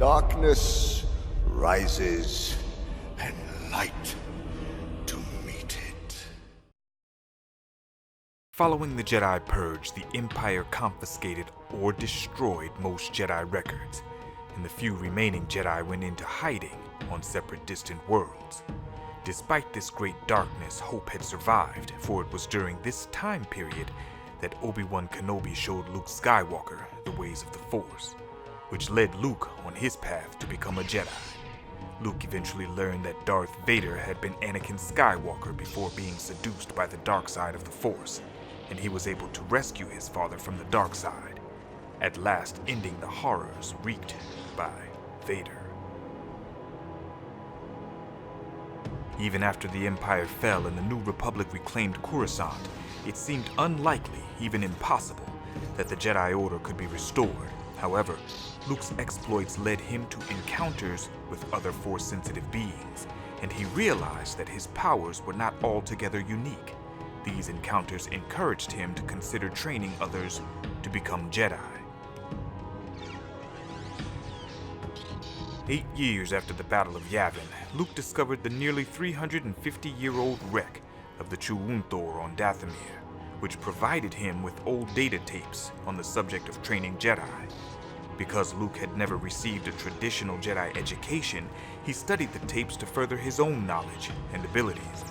Darkness rises, and light to meet it. Following the Jedi Purge, the Empire confiscated or destroyed most Jedi records, and the few remaining Jedi went into hiding on separate distant worlds. Despite this great darkness, hope had survived, for it was during this time period that Obi-Wan Kenobi showed Luke Skywalker the ways of the Force, which led Luke on his path to become a Jedi. Luke eventually learned that Darth Vader had been Anakin Skywalker before being seduced by the dark side of the Force, and he was able to rescue his father from the dark side, at last ending the horrors wreaked by Vader. Even after the Empire fell and the New Republic reclaimed Coruscant, it seemed unlikely, even impossible, that the Jedi Order could be restored. However, Luke's exploits led him to encounters with other Force-sensitive beings, and he realized that his powers were not altogether unique. These encounters encouraged him to consider training others to become Jedi. 8 years after the Battle of Yavin, Luke discovered the nearly 350-year-old wreck of the Chu'unthor on Dathomir, which provided him with old data tapes on the subject of training Jedi. Because Luke had never received a traditional Jedi education, he studied the tapes to further his own knowledge and abilities.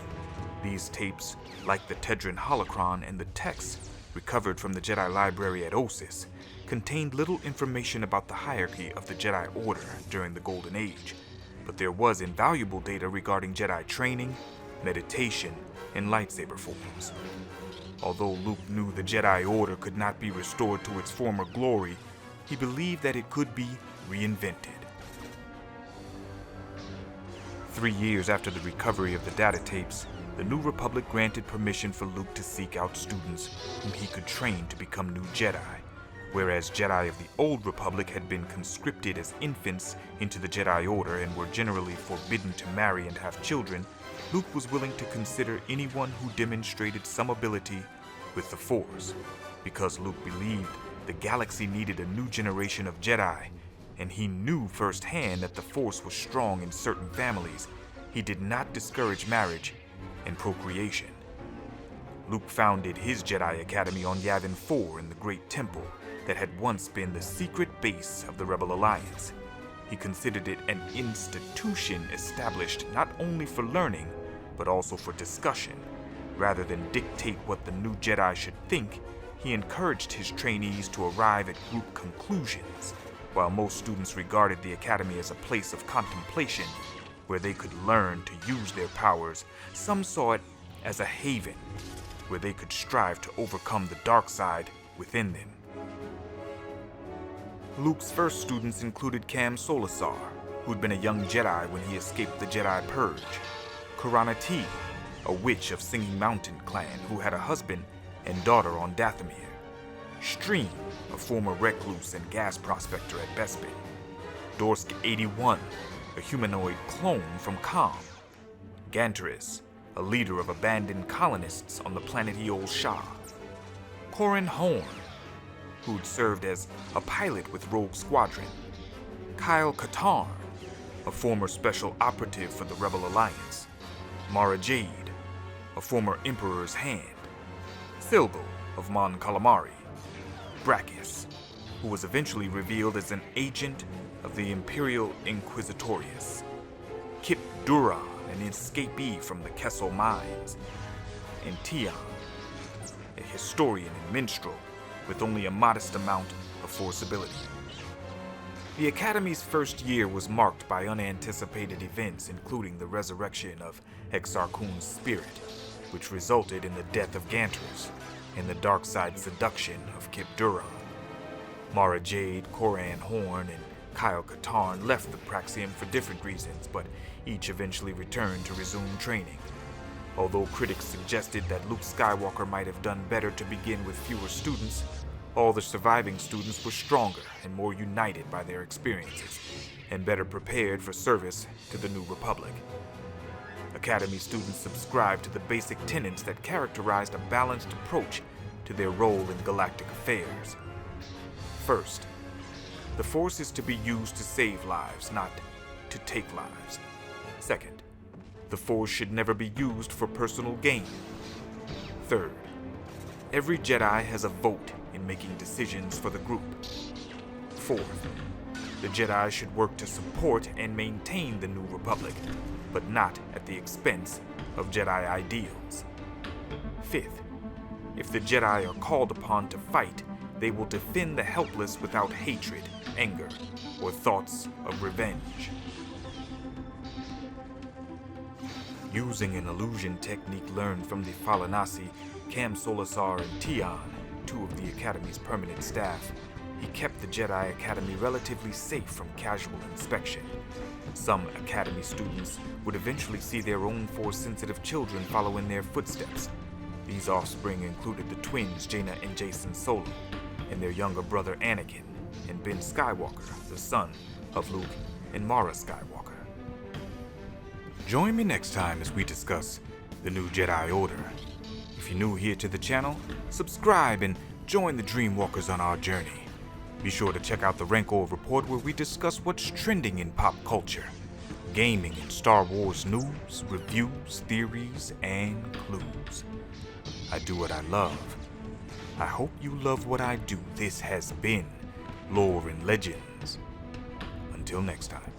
These tapes, like the Tedran holocron and the texts recovered from the Jedi library at Ossus, contained little information about the hierarchy of the Jedi Order during the Golden Age, but there was invaluable data regarding Jedi training, meditation, and lightsaber forms. Although Luke knew the Jedi Order could not be restored to its former glory, he believed that it could be reinvented. 3 years after the recovery of the data tapes, the New Republic granted permission for Luke to seek out students whom he could train to become new Jedi. Whereas Jedi of the Old Republic had been conscripted as infants into the Jedi Order and were generally forbidden to marry and have children, Luke was willing to consider anyone who demonstrated some ability with the Force, because Luke believed the galaxy needed a new generation of Jedi, and he knew firsthand that the Force was strong in certain families. He did not discourage marriage and procreation. Luke founded his Jedi Academy on Yavin 4 in the Great Temple that had once been the secret base of the Rebel Alliance. He considered it an institution established not only for learning, but also for discussion. Rather than dictate what the new Jedi should think, he encouraged his trainees to arrive at group conclusions. While most students regarded the Academy as a place of contemplation, where they could learn to use their powers, some saw it as a haven, where they could strive to overcome the dark side within them. Luke's first students included Cam Solasar, who'd been a young Jedi when he escaped the Jedi Purge, Karana T, a witch of Singing Mountain clan who had a husband and daughter on Dathomir, Stream, a former recluse and gas prospector at Bespin, Dorsk 81, a humanoid clone from Kham, Ganteris, a leader of abandoned colonists on the planet Eol Shah, Corran Horn, who'd served as a pilot with Rogue Squadron, Kyle Katarn, a former special operative for the Rebel Alliance, Mara Jade, a former Emperor's Hand, Silgal of Mon Calamari, Brachus, who was eventually revealed as an agent of the Imperial Inquisitorius, Kip Duran, an escapee from the Kessel Mines, and Tian, a historian and minstrel with only a modest amount of Force ability. The Academy's first year was marked by unanticipated events, including the resurrection of Exar Kun's spirit, which resulted in the death of Ganteris, and the dark side seduction of Kip Duran. Mara Jade, Corran Horn, and Kyle Katarn left the Praxium for different reasons, but each eventually returned to resume training. Although critics suggested that Luke Skywalker might have done better to begin with fewer students, all the surviving students were stronger and more united by their experiences, and better prepared for service to the New Republic. Academy students subscribed to the basic tenets that characterized a balanced approach to their role in galactic affairs. First, The Force is to be used to save lives, not to take lives. Second, the Force should never be used for personal gain. Third, every Jedi has a vote in making decisions for the group. Fourth, the Jedi should work to support and maintain the New Republic, but not at the expense of Jedi ideals. Fifth, if the Jedi are called upon to fight, they will defend the helpless without hatred, anger, or thoughts of revenge. Using an illusion technique learned from the Falanasi, Cam Solasar and Tian, two of the Academy's permanent staff, he kept the Jedi Academy relatively safe from casual inspection. Some Academy students would eventually see their own Force-sensitive children follow in their footsteps. These offspring included the twins Jaina and Jason Solo, and their younger brother Anakin, and Ben Skywalker, the son of Luke and Mara Skywalker. Join me next time as we discuss the new Jedi Order. If you're new here to the channel, subscribe and join the Dreamwalkers on our journey. Be sure to check out the Rancor Report where we discuss what's trending in pop culture, gaming and Star Wars news, reviews, theories, and clues. I do what I love. I hope you love what I do. This has been Lore and Legends. Until next time.